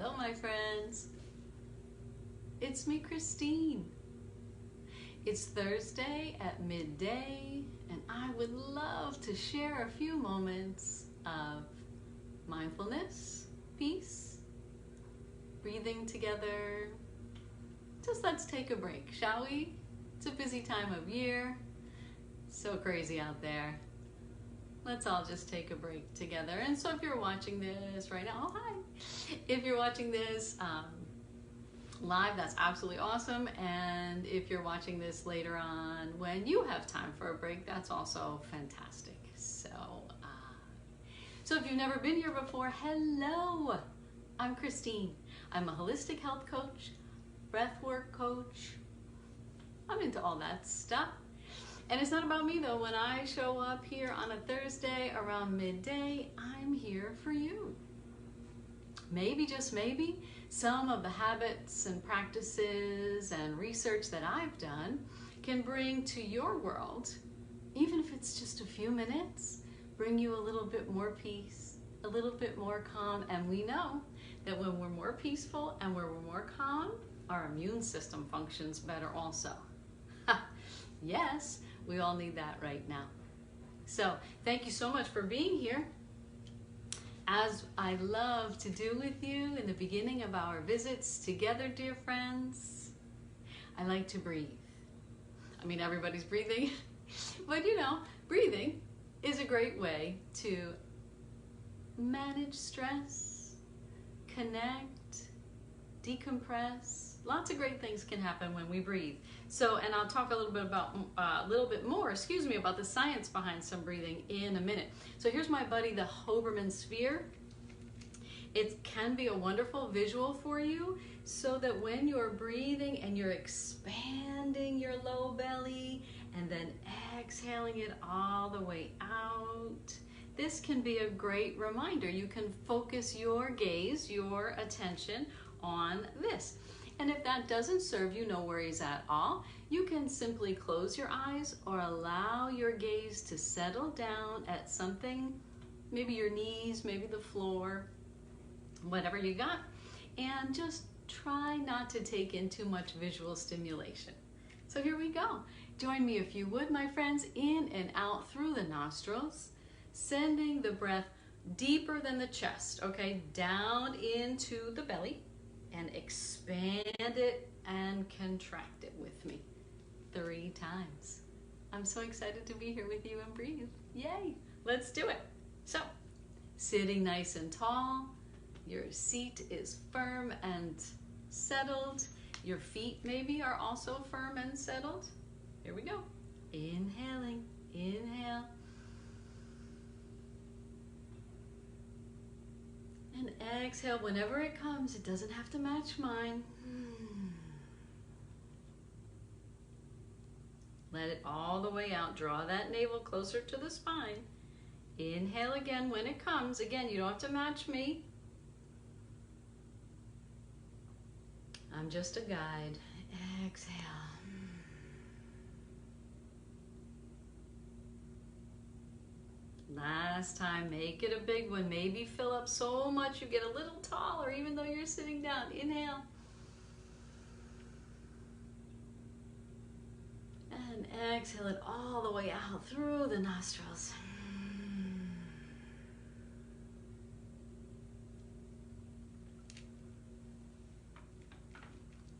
Hello, my friends. It's me, Christine. It's Thursday at midday, and I would love to share a few moments of mindfulness, peace, breathing together. Just let's take a break, shall we? It's a busy time of year. So crazy out there. Let's all just take a break together. And so if you're watching this right now, oh hi. If you're watching this live, that's absolutely awesome. And if you're watching this later on when you have time for a break, that's also fantastic. So if you've never been here before, hello. I'm Christine. I'm a holistic health coach, breathwork coach. I'm into all that stuff. And it's not about me though. When I show up here on a Thursday around midday, I'm here for you. Maybe, just maybe, some of the habits and practices and research that I've done can bring to your world, even if it's just a few minutes, bring you a little bit more peace, a little bit more calm. And we know that when we're more peaceful and when we're more calm, our immune system functions better also. Yes, we all need that right now. So thank you so much for being here. As I love to do with you in the beginning of our visits together, dear friends, I like to breathe. I mean, everybody's breathing, but you know, breathing is a great way to manage stress, connect, decompress. Lots of great things can happen when we breathe. So, and I'll talk a little bit about, about the science behind some breathing in a minute. So here's my buddy, the Hoberman sphere. It can be a wonderful visual for you so that when you're breathing and you're expanding your low belly and then exhaling it all the way out, this can be a great reminder. You can focus your gaze, your attention on this. And if that doesn't serve you, no worries at all. You can simply close your eyes or allow your gaze to settle down at something, maybe your knees, maybe the floor, whatever you got, and just try not to take in too much visual stimulation. So here we go. Join me if you would, my friends, in and out through the nostrils, sending the breath deeper than the chest, okay, down into the belly. And expand it and contract it with me 3 times. I'm so excited to be here with you and breathe. Yay, let's do it. So, sitting nice and tall, your seat is firm and settled. Your feet maybe are also firm and settled. Here we go. Inhaling, inhale. And exhale whenever it comes. It doesn't have to match mine. Let it all the way out. Draw that navel closer to the spine. Inhale again when it comes. Again, you don't have to match me. I'm just a guide. Exhale. Last time, make it a big one. Maybe fill up so much you get a little taller even though you're sitting down. Inhale. And exhale it all the way out through the nostrils.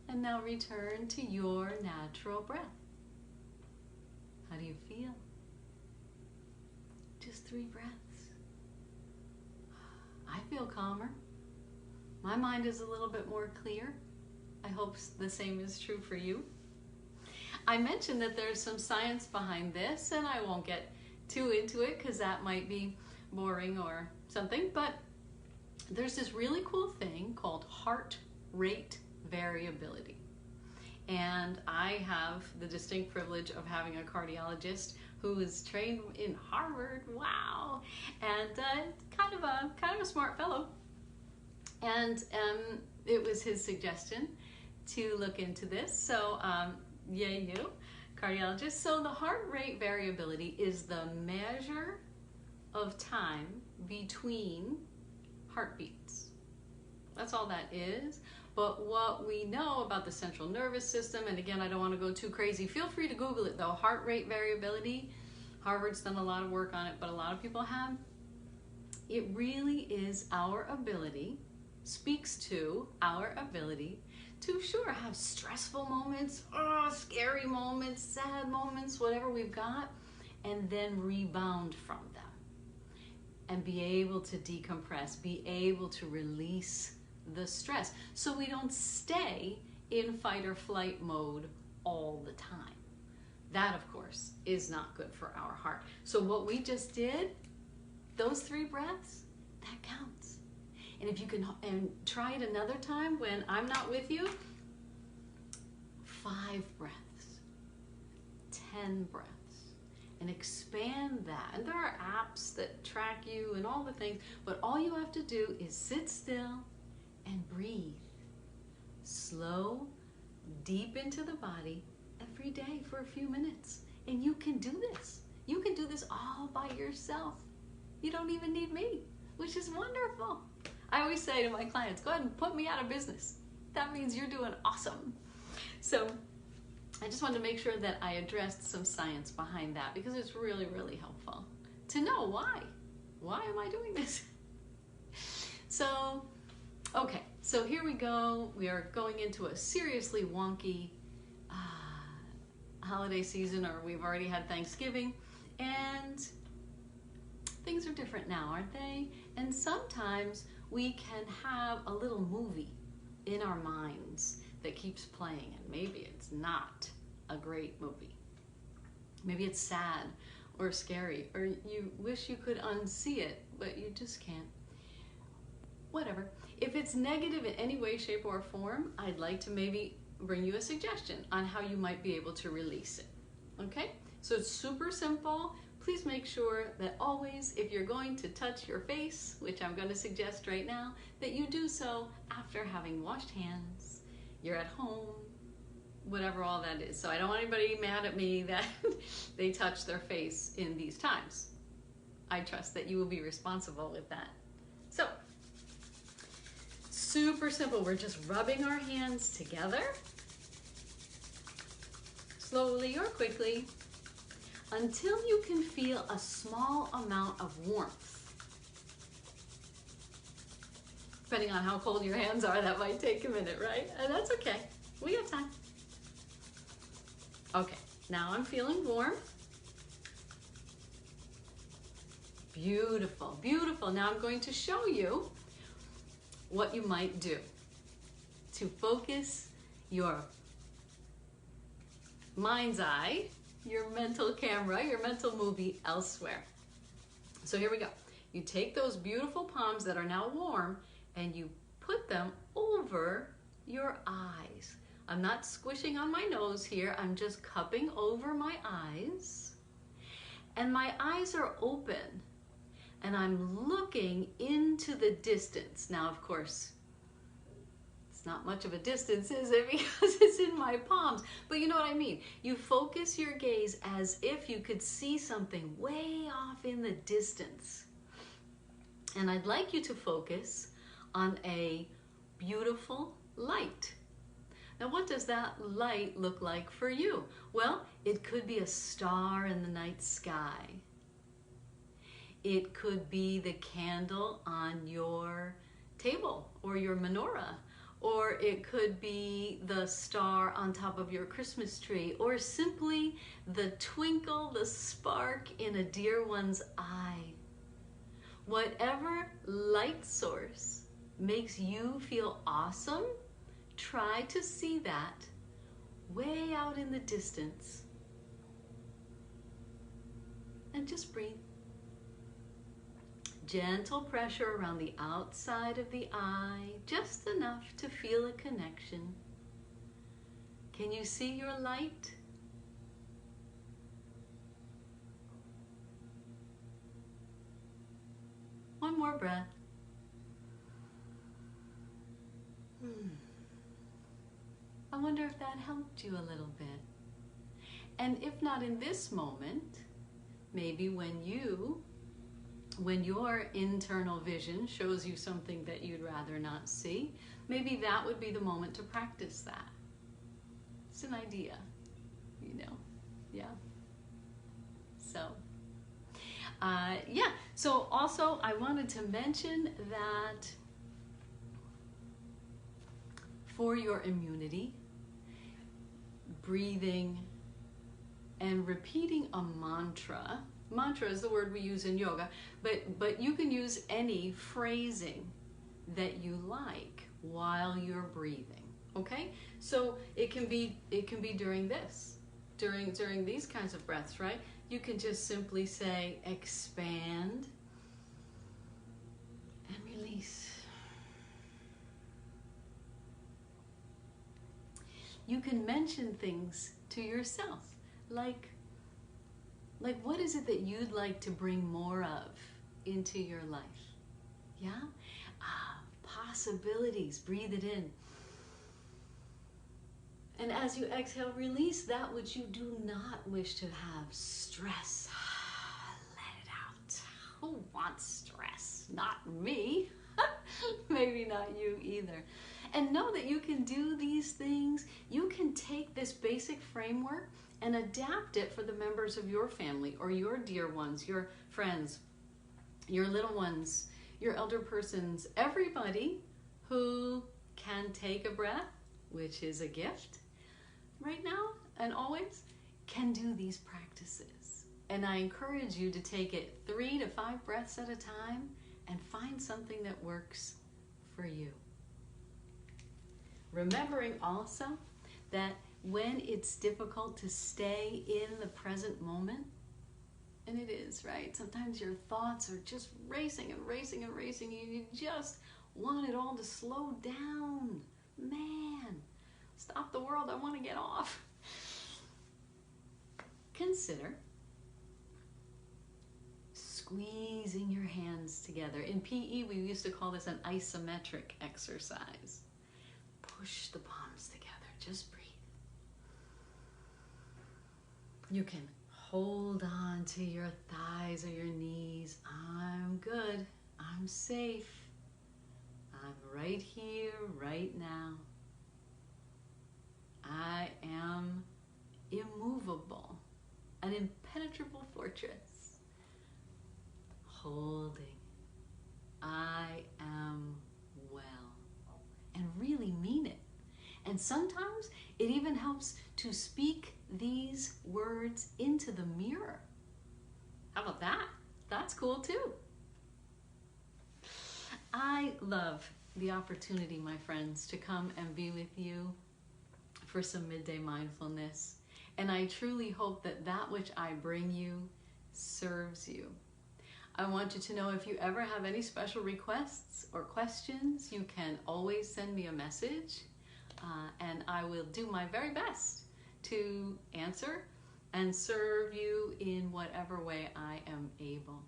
And now return to your natural breath. How do you feel? Just 3 breaths. I feel calmer. My mind is a little bit more clear. I hope the same is true for you. I mentioned that there's some science behind this, and I won't get too into it because that might be boring or something, but there's this really cool thing called heart rate variability. And I have the distinct privilege of having a cardiologist who is trained in Harvard, wow, and kind of a smart fellow. And it was his suggestion to look into this. So yay you, cardiologist. So the heart rate variability is the measure of time between heartbeats. That's all that is. But what we know about the central nervous system, and again, I don't want to go too crazy. Feel free to Google it though. Heart rate variability. Harvard's done a lot of work on it, but a lot of people have. It really is our ability, speaks to our ability to sure have stressful moments, scary moments, sad moments, whatever we've got, and then rebound from them. And be able to decompress, be able to release the stress so we don't stay in fight or flight mode all the time. That, of course, is not good for our heart. So what we just did, those 3 breaths, that counts. And if you can, and try it another time when I'm not with you, 5 breaths, 10 breaths, and expand that. And there are apps that track you and all the things, but all you have to do is sit still and breathe. Slow, deep into the body every day for a few minutes. And you can do this. You can do this all by yourself. You don't even need me, which is wonderful. I always say to my clients, go ahead and put me out of business. That means you're doing awesome. So I just wanted to make sure that I addressed some science behind that because it's really, really helpful to know why. Why am I doing this? So, okay, so here we go. We are going into a seriously wonky holiday season, or we've already had Thanksgiving, and things are different now, aren't they? And sometimes we can have a little movie in our minds that keeps playing, and maybe it's not a great movie. Maybe it's sad or scary, or you wish you could unsee it, but you just can't. Whatever. If it's negative in any way, shape, or form, I'd like to maybe bring you a suggestion on how you might be able to release it. Okay? So it's super simple. Please make sure that always, if you're going to touch your face, which I'm going to suggest right now, that you do so after having washed hands, you're at home, whatever all that is. So I don't want anybody mad at me that they touch their face in these times. I trust that you will be responsible with that. So, super simple. We're just rubbing our hands together, slowly or quickly, until you can feel a small amount of warmth. Depending on how cold your hands are, that might take a minute, right? And that's okay. We got time. Okay, now I'm feeling warm. Beautiful, beautiful. Now I'm going to show you what you might do to focus your mind's eye, your mental camera, your mental movie elsewhere. So here we go. You take those beautiful palms that are now warm and you put them over your eyes. I'm not squishing on my nose here. I'm just cupping over my eyes. And my eyes are open. And I'm looking into the distance. Now, of course, it's not much of a distance, is it? Because it's in my palms. But you know what I mean. You focus your gaze as if you could see something way off in the distance. And I'd like you to focus on a beautiful light. Now, what does that light look like for you? Well, it could be a star in the night sky. It could be the candle on your table or your menorah, or it could be the star on top of your Christmas tree, or simply the twinkle, the spark in a dear one's eye. Whatever light source makes you feel awesome, try to see that way out in the distance and just breathe. Gentle pressure around the outside of the eye, just enough to feel a connection. Can you see your light? One more breath. I wonder if that helped you a little bit. And if not in this moment, maybe when you when your internal vision shows you something that you'd rather not see, maybe that would be the moment to practice that. It's an idea, you know, yeah. So, yeah. So also I wanted to mention that for your immunity, breathing and repeating a mantra. Mantra is the word we use in yoga, but you can use any phrasing that you like while you're breathing. Okay? So it can be during these kinds of breaths, right? You can just simply say expand and release. You can mention things to yourself, like what is it that you'd like to bring more of into your life? Yeah? Possibilities. Breathe it in. And as you exhale, release that which you do not wish to have. Stress. Let it out. Who wants stress? Not me. Maybe not you either. And know that you can do these things. You can take this basic framework and adapt it for the members of your family or your dear ones, your friends, your little ones, your elder persons, everybody who can take a breath, which is a gift right now and always, can do these practices. And I encourage you to take it 3 to 5 breaths at a time and find something that works for you. Remembering also that when it's difficult to stay in the present moment, and it is, right? Sometimes your thoughts are just racing and racing and racing, and you just want it all to slow down. Man, stop the world, I want to get off. Consider squeezing your hands together. In PE, we used to call this an isometric exercise. Push the palms together, just breathe. You can hold on to your thighs or your knees. I'm good, I'm safe. I'm right here, right now. I am immovable, an impenetrable fortress. Holding. I am well. And really mean it. And sometimes it even helps to speak these words into the mirror. How about that? That's cool too. I love the opportunity, my friends, to come and be with you for some midday mindfulness. And I truly hope that that which I bring you serves you. I want you to know if you ever have any special requests or questions, you can always send me a message, and I will do my very best to answer and serve you in whatever way I am able.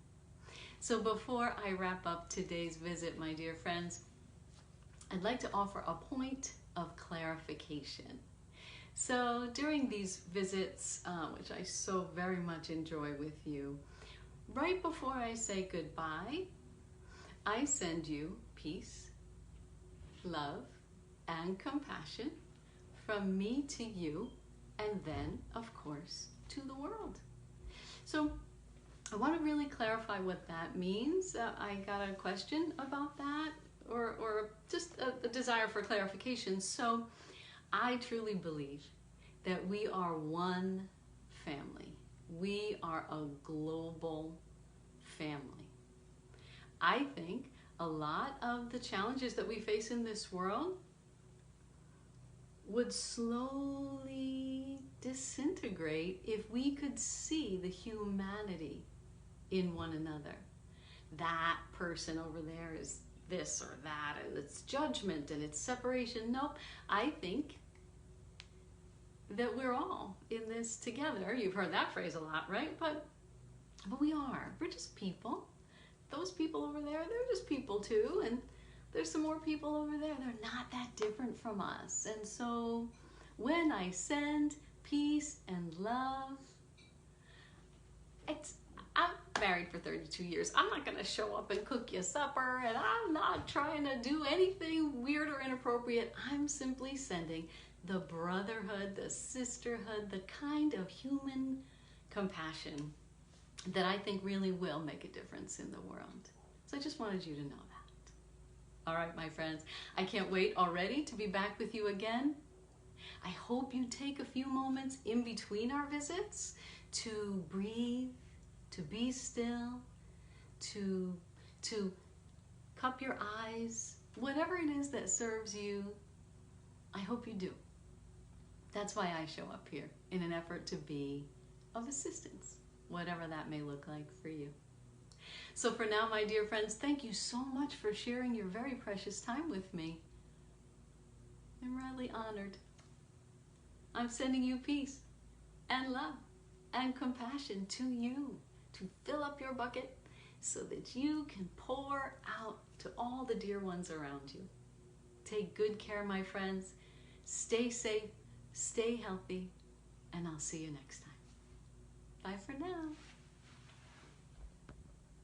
So before I wrap up today's visit, my dear friends, I'd like to offer a point of clarification. So during these visits, which I so very much enjoy with you, right before I say goodbye, I send you peace, love, and compassion from me to you, and then, of course, to the world. So I want to really clarify what that means. I got a question about that, or just a desire for clarification. So I truly believe that we are one family. We are a global family. I think a lot of the challenges that we face in this world would slowly disintegrate if we could see the humanity in one another. That person over there is this or that, and it's judgment and it's separation. Nope, I think that we're all in this together. You've heard that phrase a lot, right? But we are. We're just people. Those people over there, they're just people too. And there's some more people over there. They're not that different from us. And so when I send peace and love, married for 32 years. I'm not going to show up and cook you supper, and I'm not trying to do anything weird or inappropriate. I'm simply sending the brotherhood, the sisterhood, the kind of human compassion that I think really will make a difference in the world. So I just wanted you to know that. All right, my friends, I can't wait already to be back with you again. I hope you take a few moments in between our visits to breathe, to be still, to cup your eyes, whatever it is that serves you. I hope you do. That's why I show up here, in an effort to be of assistance, whatever that may look like for you. So for now, my dear friends, thank you so much for sharing your very precious time with me. I'm really honored. I'm sending you peace and love and compassion to you, to fill up your bucket so that you can pour out to all the dear ones around you. Take good care, my friends. Stay safe, stay healthy, and I'll see you next time. Bye for now.